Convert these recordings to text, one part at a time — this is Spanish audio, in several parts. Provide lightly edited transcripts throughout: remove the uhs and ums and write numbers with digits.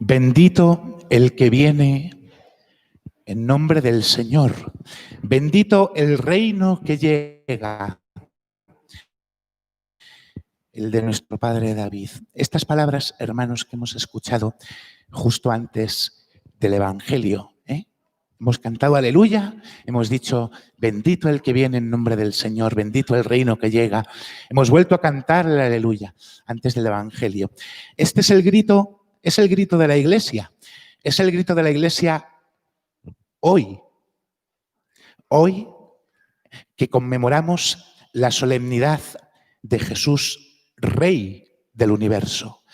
Bendito el que viene en nombre del Señor. Bendito el reino que llega, el de nuestro Padre David. Estas palabras, hermanos, que hemos escuchado justo antes del Evangelio, hemos cantado aleluya, hemos dicho bendito el que viene en nombre del Señor, bendito el reino que llega. Hemos vuelto a cantar el aleluya antes del Evangelio. Este es el grito de la Iglesia. Es el grito de la Iglesia hoy que conmemoramos la solemnidad de Jesús, Rey del universo.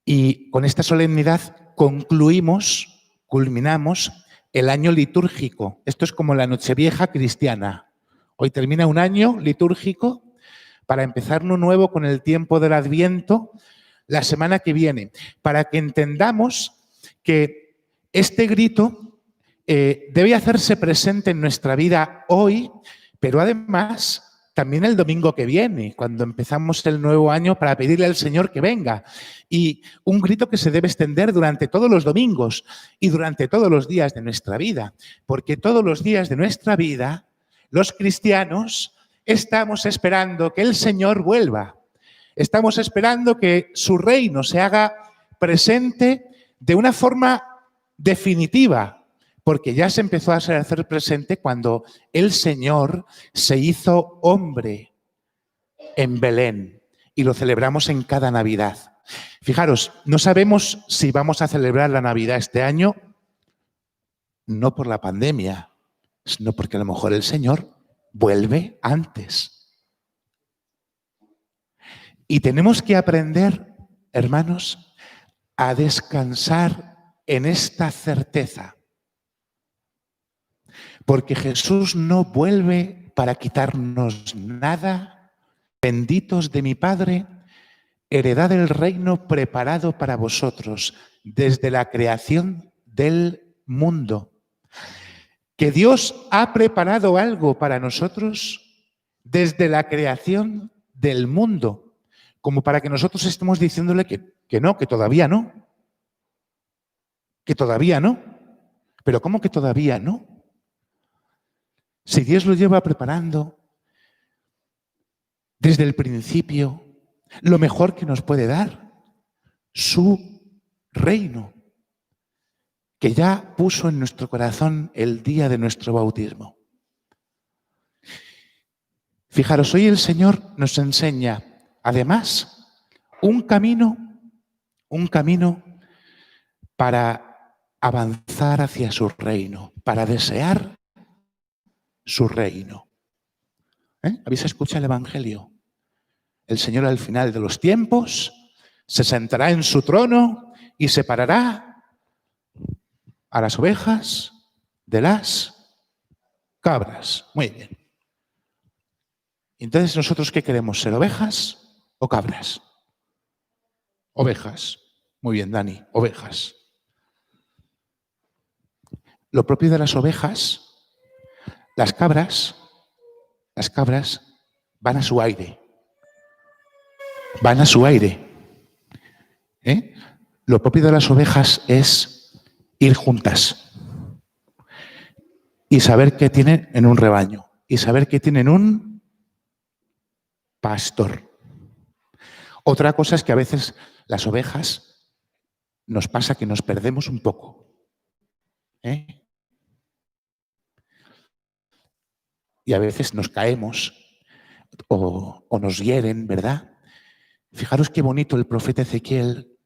Y con esta solemnidad culminamos el año litúrgico. Esto es como la Nochevieja cristiana. Hoy termina un año litúrgico para empezar uno nuevo con el tiempo del Adviento la semana que viene, para que entendamos que este grito debe hacerse presente en nuestra vida hoy, pero además también el domingo que viene, cuando empezamos el nuevo año para pedirle al Señor que venga. Y un grito que se debe extender durante todos los domingos y durante todos los días de nuestra vida, porque todos los días de nuestra vida, los cristianos estamos esperando que el Señor vuelva. Estamos esperando que su reino se haga presente de una forma definitiva, porque ya se empezó a hacer presente cuando el Señor se hizo hombre en Belén y lo celebramos en cada Navidad. Fijaros, no sabemos si vamos a celebrar la Navidad este año, no por la pandemia, sino porque a lo mejor el Señor vuelve antes. Y tenemos que aprender, hermanos, a descansar en esta certeza. Porque Jesús no vuelve para quitarnos nada. Benditos de mi Padre, heredad del reino preparado para vosotros desde la creación del mundo. Que Dios ha preparado algo para nosotros desde la creación del mundo, como para que nosotros estemos diciéndole que no, que todavía no. Que todavía no. Pero ¿cómo que todavía no? Si Dios lo lleva preparando desde el principio, lo mejor que nos puede dar, su reino, que ya puso en nuestro corazón el día de nuestro bautismo. Fijaros, hoy el Señor nos enseña, además, un camino para avanzar hacia su reino, para desear su reino. ¿Habéis escuchado el Evangelio? El Señor al final de los tiempos se sentará en su trono y separará a las ovejas de las cabras. Muy bien. Entonces, ¿nosotros qué queremos? ¿Ser ovejas o cabras? Ovejas. Muy bien, Dani, ovejas. Lo propio de las ovejas, las cabras van a su aire. Van a su aire. Lo propio de las ovejas es ir juntas y saber que tienen en un rebaño y saber que tienen un pastor. Otra cosa es que a veces las ovejas nos pasa que nos perdemos un poco. Y a veces nos caemos o nos hieren, ¿verdad? Fijaros qué bonito el profeta Ezequiel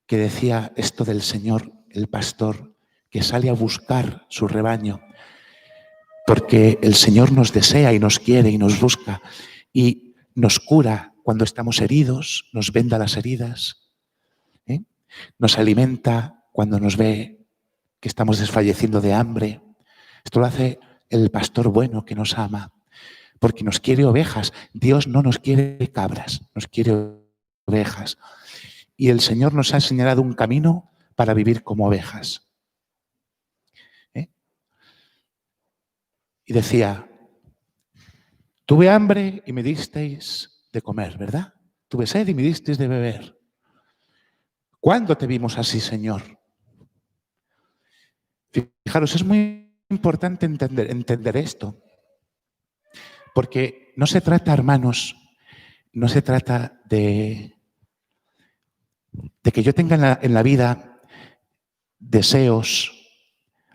que decía esto del Señor, el pastor, que sale a buscar su rebaño, porque el Señor nos desea y nos quiere y nos busca y nos cura cuando estamos heridos, nos venda las heridas, nos alimenta cuando nos ve que estamos desfalleciendo de hambre. Esto lo hace el pastor bueno que nos ama, porque nos quiere ovejas. Dios no nos quiere cabras, nos quiere ovejas. Y el Señor nos ha señalado un camino para vivir como ovejas. Y decía, tuve hambre y me disteis de comer, ¿verdad? Tuve sed y me disteis de beber. ¿Cuándo te vimos así, Señor? Fijaros, es muy importante entender esto, porque no se trata, hermanos, no se trata de que yo tenga en la vida deseos,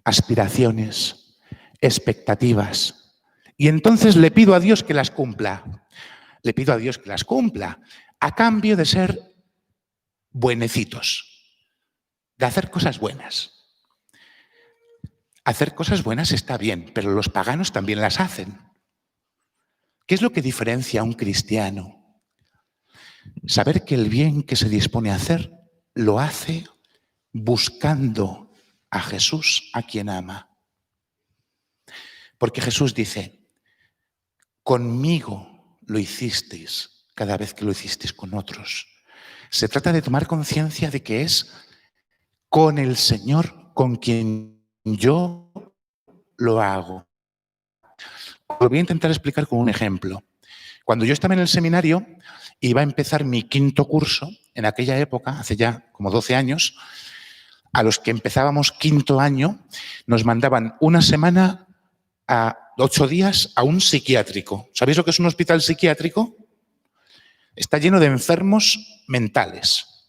aspiraciones, expectativas, y entonces le pido a Dios que las cumpla. Le pido a Dios que las cumpla a cambio de ser buenecitos, de hacer cosas buenas. Hacer cosas buenas está bien, pero los paganos también las hacen. ¿Qué es lo que diferencia a un cristiano? Saber que el bien que se dispone a hacer lo hace buscando a Jesús, a quien ama. Porque Jesús dice, conmigo lo hicisteis cada vez que lo hicisteis con otros. Se trata de tomar conciencia de que es con el Señor con quien yo lo hago. Lo voy a intentar explicar con un ejemplo. Cuando yo estaba en el seminario, iba a empezar mi 5.º curso, en aquella época, hace ya como 12 años, a los que empezábamos 5.º año, nos mandaban una semana a 8 días a un psiquiátrico. ¿Sabéis lo que es un hospital psiquiátrico? Está lleno de enfermos mentales,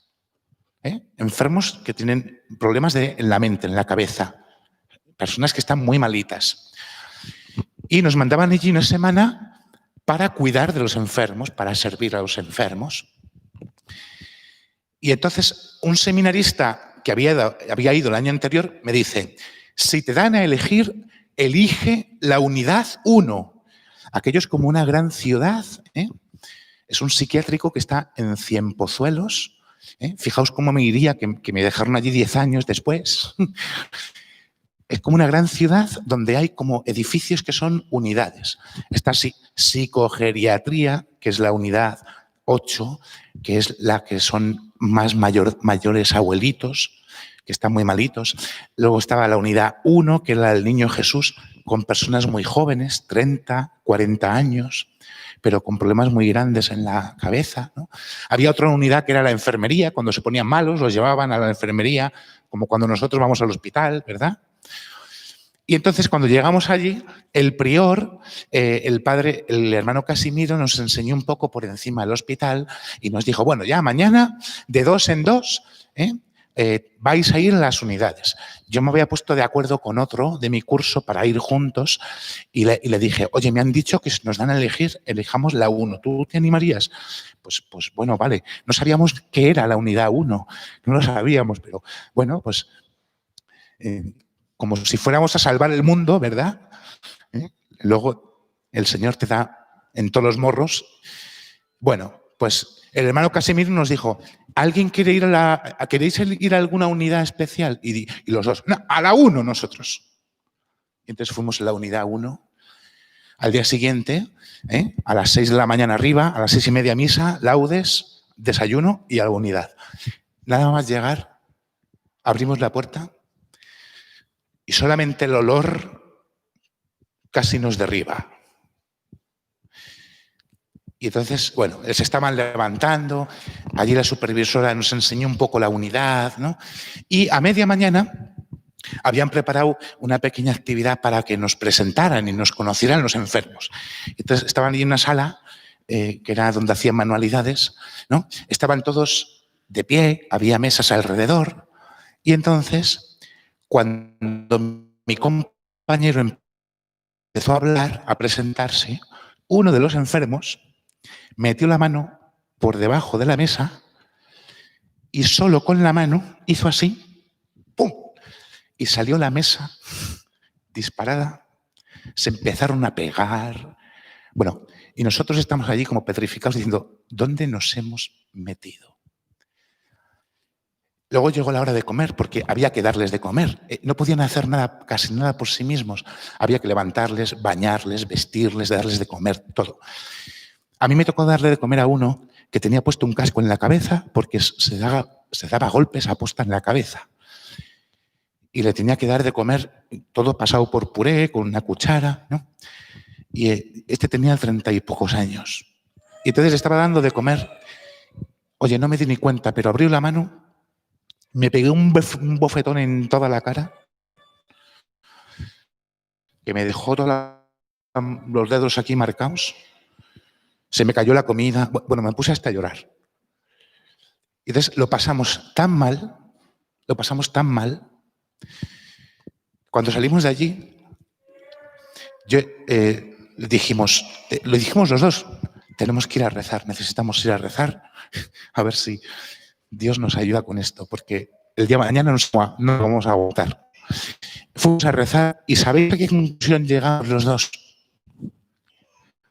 enfermos que tienen problemas en la mente, en la cabeza, personas que están muy malitas. Y nos mandaban allí una semana para cuidar de los enfermos, para servir a los enfermos. Y entonces un seminarista que había ido el año anterior me dice, si te dan a elegir, elige la unidad 1. Aquello es como una gran ciudad, Es un psiquiátrico que está en Cienpozuelos. Fijaos cómo me iría que me dejaron allí 10 años después. Es como una gran ciudad donde hay como edificios que son unidades. Está psicogeriatría, que es la unidad 8, que es la que son más mayores abuelitos, que están muy malitos. Luego estaba la unidad 1, que era el niño Jesús, con personas muy jóvenes, 30, 40 años, pero con problemas muy grandes en la cabeza, ¿no? Había otra unidad que era la enfermería. Cuando se ponían malos, los llevaban a la enfermería, como cuando nosotros vamos al hospital, ¿verdad? Y entonces, cuando llegamos allí, el prior, el hermano Casimiro, nos enseñó un poco por encima del hospital y nos dijo, bueno, ya mañana, de 2 en 2, vais a ir a las unidades. Yo me había puesto de acuerdo con otro de mi curso para ir juntos y le dije, oye, me han dicho que si nos dan a elegir, elijamos la 1. ¿Tú te animarías? Pues bueno, vale. No sabíamos qué era la unidad 1. No lo sabíamos, pero bueno, pues... como si fuéramos a salvar el mundo, ¿verdad? Luego el Señor te da en todos los morros. Bueno, pues el hermano Casimiro nos dijo, ¿alguien quiere ir ¿queréis ir a alguna unidad especial? Y los dos, no, a la 1 nosotros. Y entonces fuimos a la unidad 1. Al día siguiente, a las 6 de la mañana arriba, a las 6:30 misa, laudes, desayuno y a la unidad. Nada más llegar, abrimos la puerta y solamente el olor casi nos derriba. Y entonces, bueno, se estaban levantando, allí la supervisora nos enseñó un poco la unidad, ¿no? Y a media mañana habían preparado una pequeña actividad para que nos presentaran y nos conocieran los enfermos. Entonces estaban allí en una sala, que era donde hacían manualidades, ¿no? Estaban todos de pie, había mesas alrededor, y entonces... Cuando mi compañero empezó a hablar, a presentarse, uno de los enfermos metió la mano por debajo de la mesa y solo con la mano hizo así, ¡pum! Y salió la mesa disparada. Se empezaron a pegar. Bueno, y nosotros estamos allí como petrificados diciendo, ¿dónde nos hemos metido? Luego llegó la hora de comer, porque había que darles de comer. No podían hacer nada, casi nada por sí mismos. Había que levantarles, bañarles, vestirles, darles de comer, todo. A mí me tocó darle de comer a uno que tenía puesto un casco en la cabeza porque se daba golpes a posta en la cabeza. Y le tenía que dar de comer todo pasado por puré, con una cuchara, ¿no? Y este tenía 30 y pocos años. Y entonces le estaba dando de comer. Oye, no me di ni cuenta, pero abrió la mano Me pegué un bofetón en toda la cara que me dejó los dedos aquí marcados. Se me cayó la comida. Bueno, me puse hasta a llorar. Y entonces lo pasamos tan mal. Cuando salimos de allí, lo dijimos los dos, tenemos que ir a rezar, necesitamos ir a rezar, a ver si Dios nos ayuda con esto, porque el día de mañana no vamos a agotar. Fuimos a rezar y ¿sabéis a qué conclusión llegamos los dos?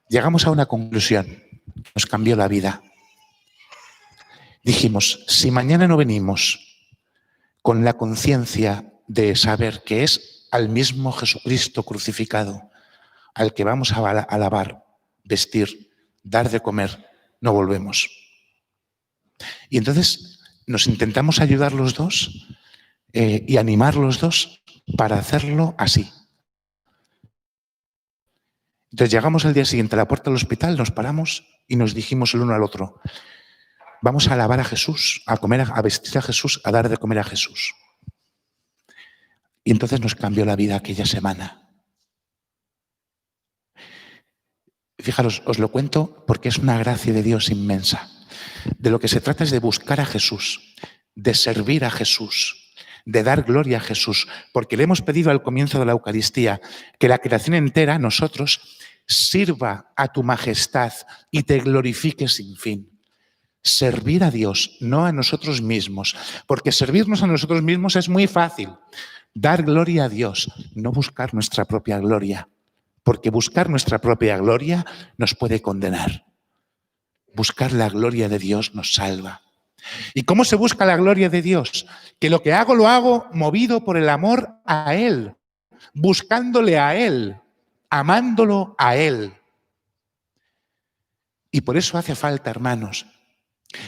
Llegamos a una conclusión que nos cambió la vida. Dijimos, si mañana no venimos con la conciencia de saber que es al mismo Jesucristo crucificado al que vamos a alabar, vestir, dar de comer, no volvemos. Y entonces nos intentamos ayudar los dos y animar los dos para hacerlo así. Entonces llegamos al día siguiente a la puerta del hospital, nos paramos y nos dijimos el uno al otro, vamos a alabar a Jesús, a comer, a vestir a Jesús, a dar de comer a Jesús. Y entonces nos cambió la vida aquella semana. Fijaros, os lo cuento porque es una gracia de Dios inmensa. De lo que se trata es de buscar a Jesús, de servir a Jesús, de dar gloria a Jesús, porque le hemos pedido al comienzo de la Eucaristía que la creación entera, nosotros, sirva a tu majestad y te glorifique sin fin. Servir a Dios, no a nosotros mismos, porque servirnos a nosotros mismos es muy fácil. Dar gloria a Dios, no buscar nuestra propia gloria, porque buscar nuestra propia gloria nos puede condenar. Buscar la gloria de Dios nos salva. ¿Y cómo se busca la gloria de Dios? Que lo que hago lo hago movido por el amor a Él, buscándole a Él, amándolo a Él. Y por eso hace falta, hermanos,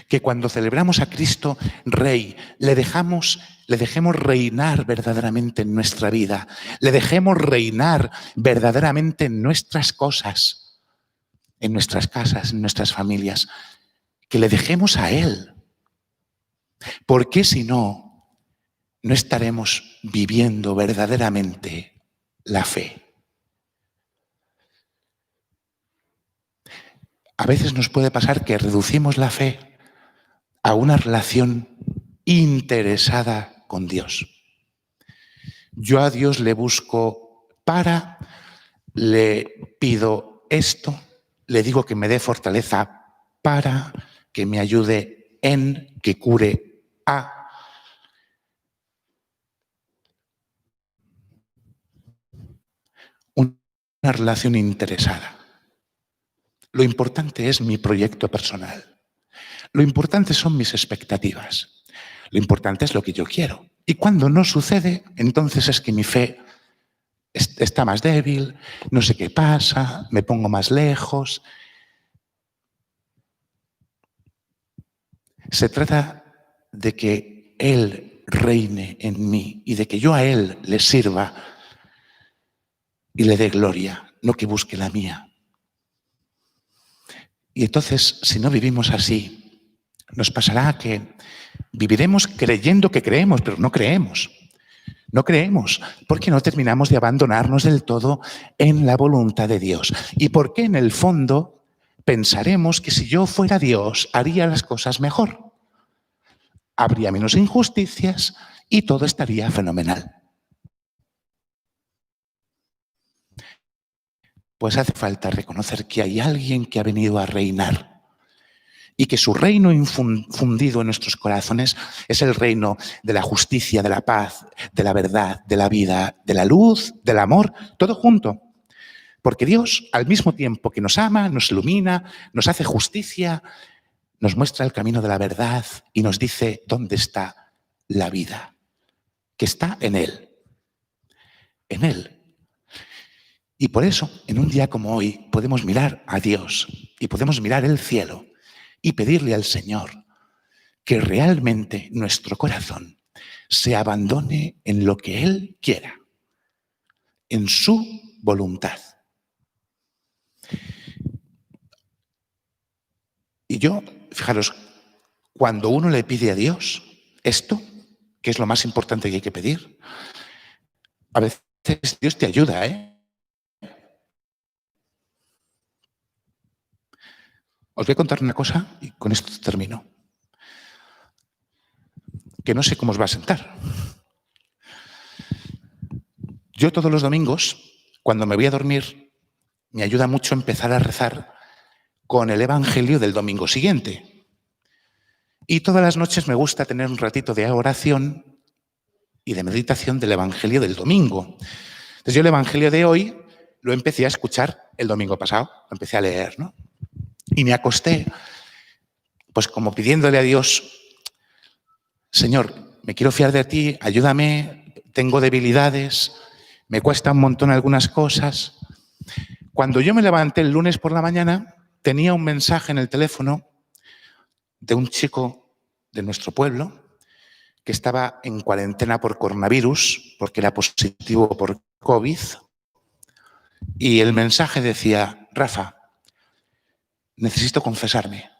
que cuando celebramos a Cristo Rey, le dejemos reinar verdaderamente en nuestra vida, le dejemos reinar verdaderamente en nuestras cosas, en nuestras casas, en nuestras familias, que le dejemos a Él. Porque si no, no estaremos viviendo verdaderamente la fe. A veces nos puede pasar que reducimos la fe a una relación interesada con Dios. Yo a Dios le busco le pido esto, le digo que me dé fortaleza para, que me ayude en, que cure a. Una relación interesada. Lo importante es mi proyecto personal. Lo importante son mis expectativas. Lo importante es lo que yo quiero. Y cuando no sucede, entonces es que mi fe está más débil, no sé qué pasa, me pongo más lejos. Se trata de que Él reine en mí y de que yo a Él le sirva y le dé gloria, no que busque la mía. Y entonces, si no vivimos así, nos pasará que viviremos creyendo que creemos, pero no creemos. No creemos, porque no terminamos de abandonarnos del todo en la voluntad de Dios. Y porque en el fondo pensaremos que si yo fuera Dios, haría las cosas mejor. Habría menos injusticias y todo estaría fenomenal. Pues hace falta reconocer que hay alguien que ha venido a reinar y que su reino infundido en nuestros corazones es el reino de la justicia, de la paz, de la verdad, de la vida, de la luz, del amor, todo junto. Porque Dios, al mismo tiempo que nos ama, nos ilumina, nos hace justicia, nos muestra el camino de la verdad y nos dice dónde está la vida, que está en Él. En Él. Y por eso, en un día como hoy, podemos mirar a Dios y podemos mirar el cielo y pedirle al Señor que realmente nuestro corazón se abandone en lo que Él quiera, en su voluntad. Y yo, fijaros, cuando uno le pide a Dios esto, que es lo más importante que hay que pedir. A veces Dios te ayuda, Os voy a contar una cosa y con esto termino. Que no sé cómo os va a sentar. Yo todos los domingos, cuando me voy a dormir, me ayuda mucho empezar a rezar con el Evangelio del domingo siguiente. Y todas las noches me gusta tener un ratito de oración y de meditación del Evangelio del domingo. Entonces yo el Evangelio de hoy lo empecé a escuchar el domingo pasado, lo empecé a leer, ¿no? Y me acosté, pues como pidiéndole a Dios, Señor, me quiero fiar de ti, ayúdame, tengo debilidades, me cuesta un montón algunas cosas. Cuando yo me levanté el lunes por la mañana, tenía un mensaje en el teléfono de un chico de nuestro pueblo que estaba en cuarentena por coronavirus, porque era positivo por COVID, y el mensaje decía, Rafa, necesito confesarme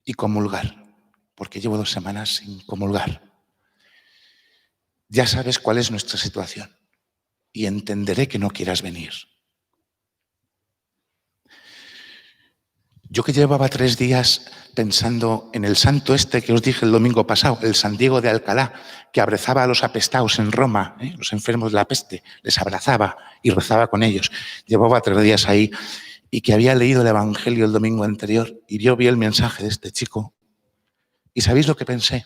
y comulgar, porque llevo 2 semanas sin comulgar. Ya sabes cuál es nuestra situación y entenderé que no quieras venir. Yo que llevaba 3 días pensando en el santo este que os dije el domingo pasado, el San Diego de Alcalá, que abrazaba a los apestados en Roma, los enfermos de la peste, les abrazaba y rezaba con ellos. Llevaba 3 días ahí y que había leído el Evangelio el domingo anterior y yo vi el mensaje de este chico. ¿Y sabéis lo que pensé?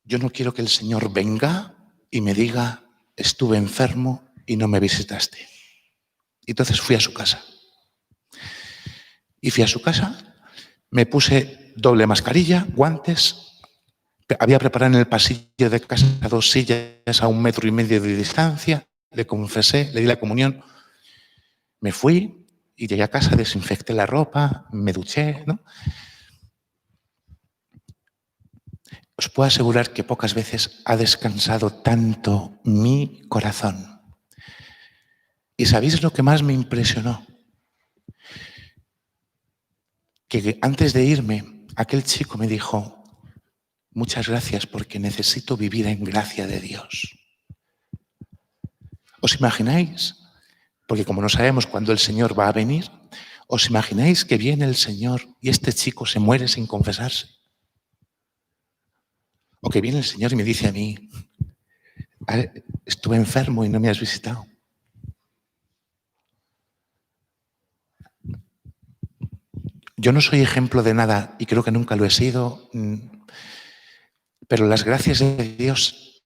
Yo no quiero que el Señor venga y me diga, estuve enfermo y no me visitaste. Y entonces fui a su casa. Y fui a su casa, me puse doble mascarilla, guantes, había preparado en el pasillo de casa 2 sillas a 1,5 metros de distancia, le confesé, le di la comunión, me fui y llegué a casa, desinfecté la ropa, me duché, ¿no? Os puedo asegurar que pocas veces ha descansado tanto mi corazón. ¿Y sabéis lo que más me impresionó? Que antes de irme, aquel chico me dijo, muchas gracias porque necesito vivir en gracia de Dios. ¿Os imagináis? Porque como no sabemos cuándo el Señor va a venir, ¿os imagináis que viene el Señor y este chico se muere sin confesarse? O que viene el Señor y me dice a mí, estuve enfermo y no me has visitado. Yo no soy ejemplo de nada y creo que nunca lo he sido, pero las gracias de Dios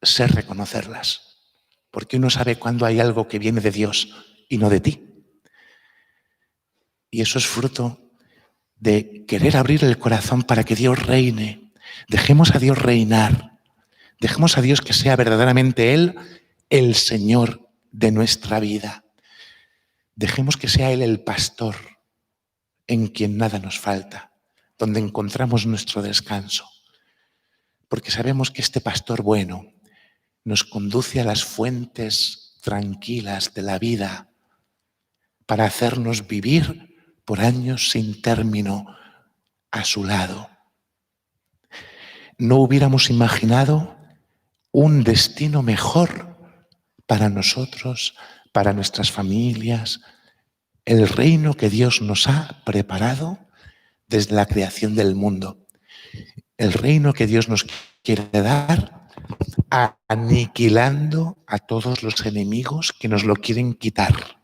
sé reconocerlas, porque uno sabe cuándo hay algo que viene de Dios y no de ti. Y eso es fruto de querer abrir el corazón para que Dios reine. Dejemos a Dios reinar. Dejemos a Dios que sea verdaderamente Él el Señor de nuestra vida. Dejemos que sea Él el pastor en quien nada nos falta, donde encontramos nuestro descanso. Porque sabemos que este pastor bueno nos conduce a las fuentes tranquilas de la vida para hacernos vivir por años sin término a su lado. No hubiéramos imaginado un destino mejor para nosotros, para nuestras familias, el reino que Dios nos ha preparado desde la creación del mundo, el reino que Dios nos quiere dar, aniquilando a todos los enemigos que nos lo quieren quitar.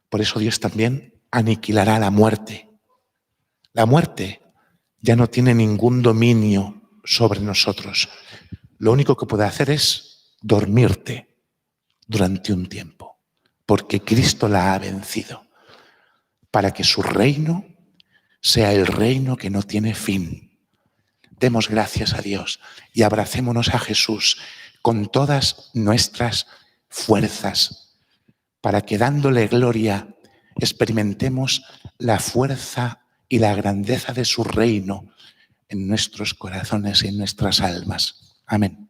Por eso Dios también aniquilará la muerte. La muerte ya no tiene ningún dominio sobre nosotros. Lo único que puede hacer es dormirte durante un tiempo, porque Cristo la ha vencido, para que su reino sea el reino que no tiene fin. Demos gracias a Dios y abracémonos a Jesús con todas nuestras fuerzas, para que dándole gloria experimentemos la fuerza y la grandeza de su reino en nuestros corazones y en nuestras almas. Amén.